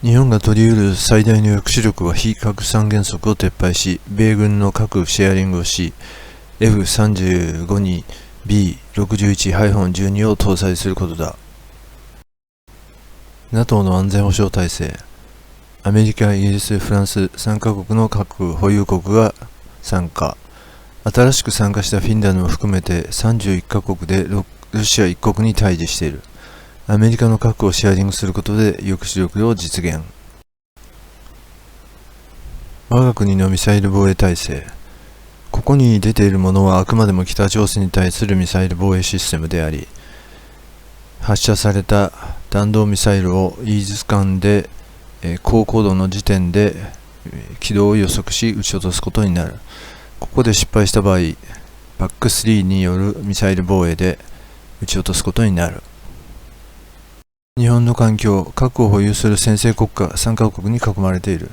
日本が取り得る最大の抑止力は非核三原則を撤廃し、米軍の核シェアリングをし、F35 B61-12 を搭載することだ。NATO の安全保障体制。アメリカ、イギリス、フランス3カ国の核保有国が参加。新しく参加したフィンランドも含めて31カ国でロシア1国に対峙している。アメリカの核をシェアリングすることで抑止力を実現。我が国のミサイル防衛体制。ここに出ているものはあくまでも北朝鮮に対するミサイル防衛システムであり、発射された弾道ミサイルをイージス艦で高高度の時点で軌道を予測し撃ち落とすことになる。ここで失敗した場合、バック3によるミサイル防衛で撃ち落とすことになる。日本の環境、核を保有する先制国家3カ国に囲まれている。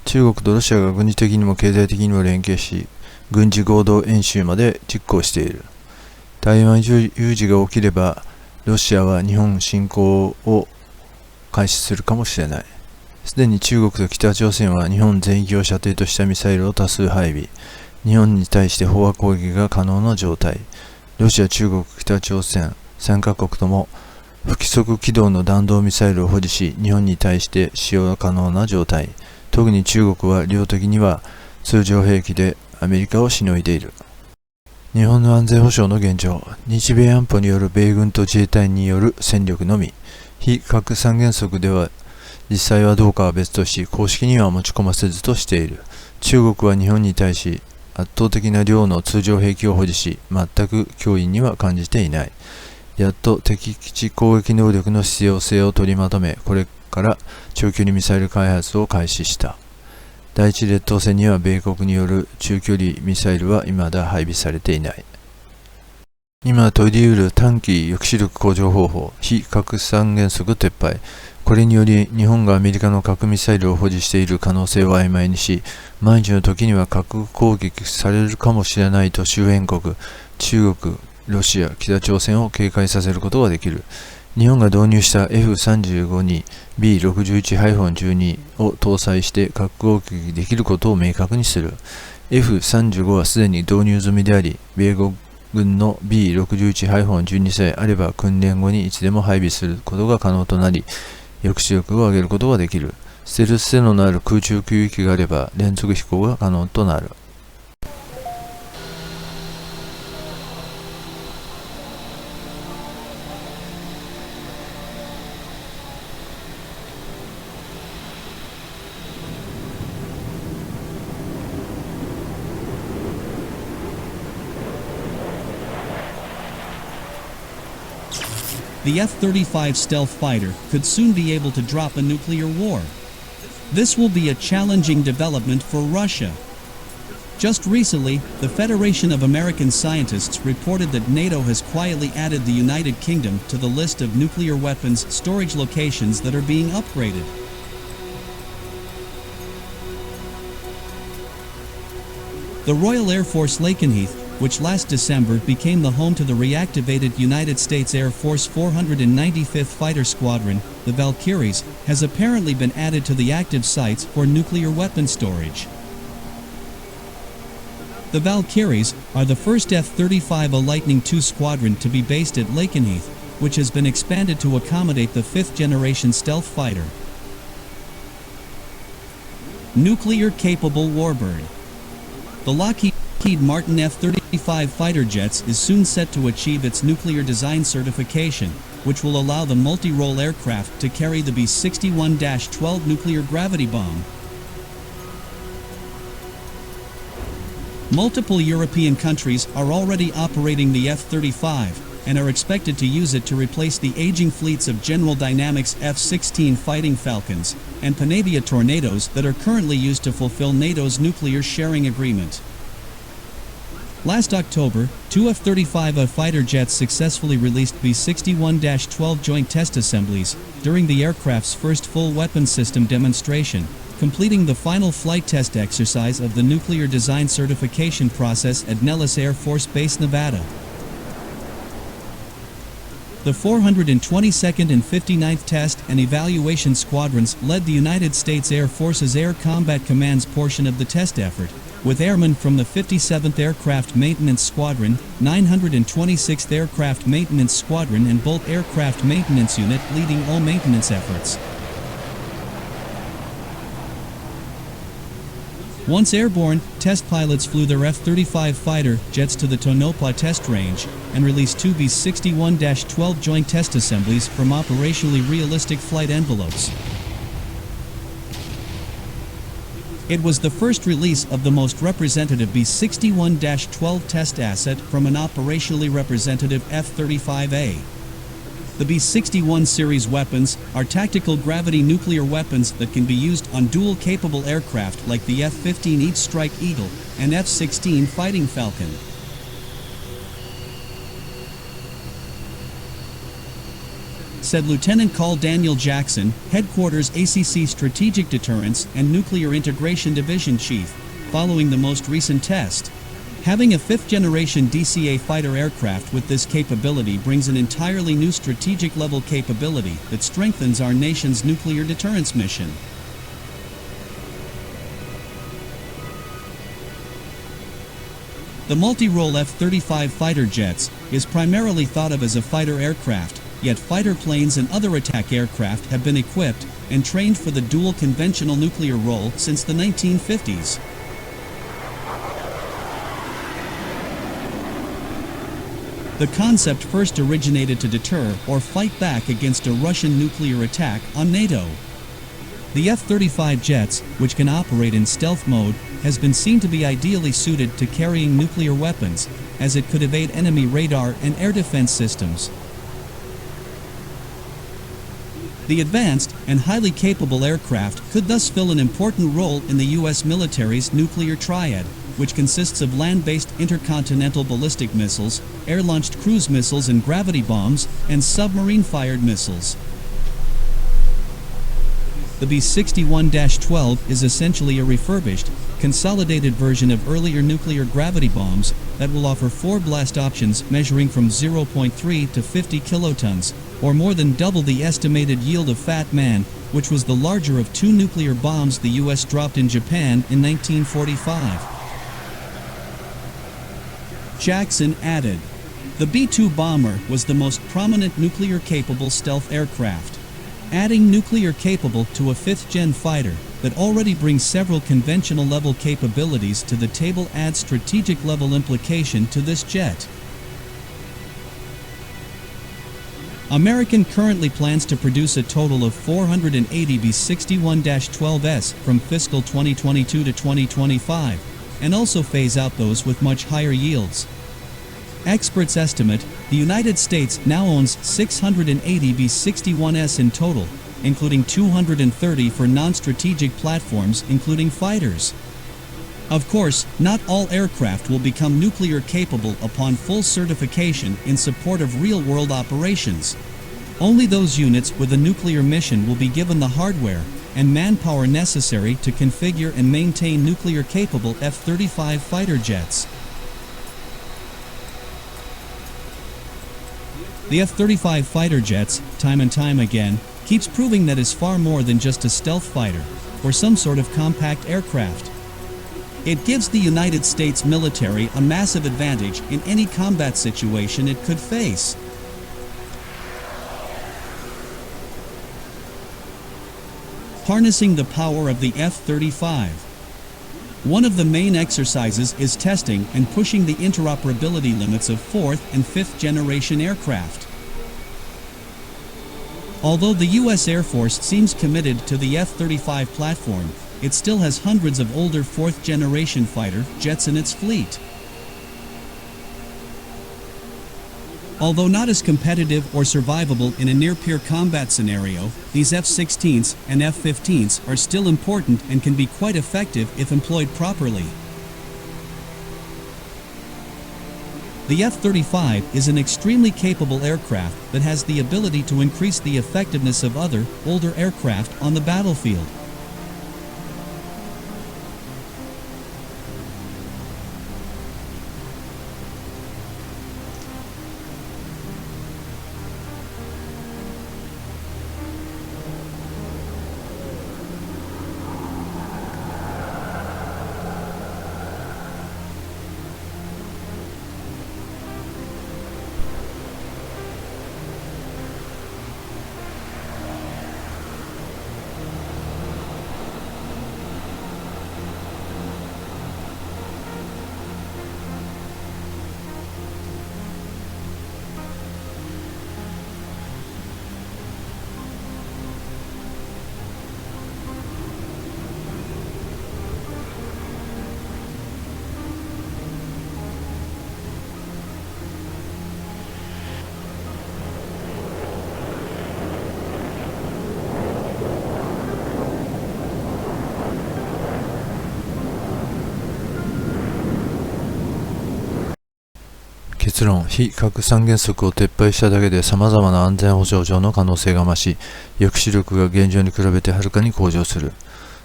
中国とロシアが軍事的にも経済的にも連携し、軍事合同演習まで実行している。台湾有事が起きれば、ロシアは日本侵攻を開始するかもしれない。すでに中国と北朝鮮は日本全域を射程としたミサイルを多数配備。日本に対して飽和攻撃が可能な状態。ロシア、中国、北朝鮮3カ国とも不規則軌道の弾道ミサイルを保持し、日本に対して使用可能な状態。特に中国は量的には通常兵器でアメリカをしのいでいる。日本の安全保障の現状。日米安保による米軍と自衛隊による戦力のみ。非核三原則では実際はどうかは別とし、公式には持ち込ませずとしている。中国は日本に対し圧倒的な量の通常兵器を保持し、全く脅威には感じていない。やっと敵基地攻撃能力の必要性を取りまとめ、これから長距離ミサイル開発を開始した。第一列島線には米国による中距離ミサイルは未だ配備されていない。今取り得る短期抑止力向上方法、非核三原則撤廃。これにより日本がアメリカの核ミサイルを保持している可能性を曖昧にし、万一の時には核攻撃されるかもしれないと周辺国、中国、ロシア、北朝鮮を警戒させることができる。日本が導入した F35 に B61-12 を搭載して核攻撃できることを明確にする。F35 はすでに導入済みであり、米国軍の B61-12 さえあれば訓練後にいつでも配備することが可能となり、抑止力を上げることができる。ステルス性能のある空中給油機があれば連続飛行が可能となる。The F-35 stealth fighter could soon be able to drop a nuclear war. This will be a challenging development for Russia. Just recently, the Federation of American Scientists reported that NATO has quietly added the United Kingdom to the list of nuclear weapons storage locations that are being upgraded. The Royal Air Force Lakenheath, which last December became the home to the reactivated United States Air Force 495th Fighter Squadron, the Valkyries, has apparently been added to the active sites for nuclear weapon storage. The Valkyries are the first F-35A Lightning II squadron to be based at Lakenheath, which has been expanded to accommodate the fifth-generation stealth fighter. Nuclear-capable warbird. The Lockheed Martin F-35 fighter jets is soon set to achieve its nuclear design certification, which will allow the multi-role aircraft to carry the B61-12 nuclear gravity bomb. Multiple European countries are already operating the F-35 and are expected to use it to replace the aging fleets of General Dynamics F-16 Fighting Falcons and Panavia Tornadoes that are currently used to fulfill NATO's nuclear sharing agreement. Last October, two F-35A fighter jets successfully released B61-12 joint test assemblies during the aircraft's first full weapon system demonstration, completing the final flight test exercise of the nuclear design certification process at Nellis Air Force Base, Nevada. The 422nd and 59th Test and Evaluation Squadrons led the United States Air Force's Air Combat Command's portion of the test effort, with airmen from the 57th Aircraft Maintenance Squadron, 926th Aircraft Maintenance Squadron and Bolt Aircraft Maintenance Unit leading all maintenance efforts. Once airborne, test pilots flew their F-35 fighter jets to the Tonopah test range and released two B61-12 joint test assemblies from operationally realistic flight envelopes. It was the first release of the most representative B61-12 test asset from an operationally representative F-35A. The B61 series weapons are tactical gravity nuclear weapons that can be used on dual-capable aircraft like the F-15 Strike Eagle and F-16 Fighting Falcon. Said Lieutenant Col Daniel Jackson, Headquarters ACC Strategic Deterrence and Nuclear Integration Division Chief, following the most recent test. Having a fifth-generation DCA fighter aircraft with this capability brings an entirely new strategic-level capability that strengthens our nation's nuclear deterrence mission. The multi-role F-35 fighter jets is primarily thought of as a fighter aircraft, yet fighter planes and other attack aircraft have been equipped and trained for the dual conventional nuclear role since the 1950s. The concept first originated to deter or fight back against a Russian nuclear attack on NATO. The F-35 jets, which can operate in stealth mode, has been seen to be ideally suited to carrying nuclear weapons, as it could evade enemy radar and air defense systems. The advanced and highly capable aircraft could thus fill an important role in the U.S. military's nuclear triad, which consists of land-based intercontinental ballistic missiles, air-launched cruise missiles and gravity bombs, and submarine-fired missiles. The B61-12 is essentially a refurbished, consolidated version of earlier nuclear gravity bombs that will offer 4 blast options measuring from 0.3 to 50 kilotons, or more than double the estimated yield of Fat Man, which was the larger of 2 nuclear bombs the U.S. dropped in Japan in 1945. Jackson added, "The B-2 bomber was the most prominent nuclear-capable stealth aircraft. Adding nuclear-capable to a 5th-gen fighter that already brings several conventional-level capabilities to the table adds strategic-level implication to this jet." American currently plans to produce a total of 480 B61-12s from fiscal 2022 to 2025, and also phase out those with much higher yields. Experts estimate the United States now owns 680 B61s in total, including 230 for non-strategic platforms including fighters. Of course, not all aircraft will become nuclear capable upon full certification in support of real-world operations. Only those units with a nuclear mission will be given the hardware and manpower necessary to configure and maintain nuclear-capable F-35 fighter jets. The F-35 fighter jets, time and time again, keeps proving that it's far more than just a stealth fighter or some sort of compact aircraft. It gives the United States military a massive advantage in any combat situation it could face. Harnessing the power of the F-35. One of the main exercises is testing and pushing the interoperability limits of 4th and 5th generation aircraft. Although the U.S. Air Force seems committed to the F-35 platform, it still has hundreds of older 4th generation fighter jets in its fleet. Although not as competitive or survivable in a near-peer combat scenario, these F-16s and F-15s are still important and can be quite effective if employed properly. The F-35 is an extremely capable aircraft that has the ability to increase the effectiveness of other, older aircraft on the battlefield. 結論、非核三原則を撤廃しただけで様々な安全保障上の可能性が増し、抑止力が現状に比べてはるかに向上する。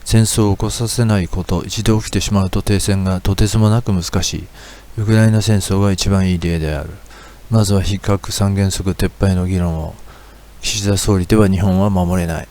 戦争を起こさせないこと、一度起きてしまうと停戦がとてつもなく難しい。ウクライナ戦争が一番いい例である。まずは非核三原則撤廃の議論を。岸田総理では日本は守れない。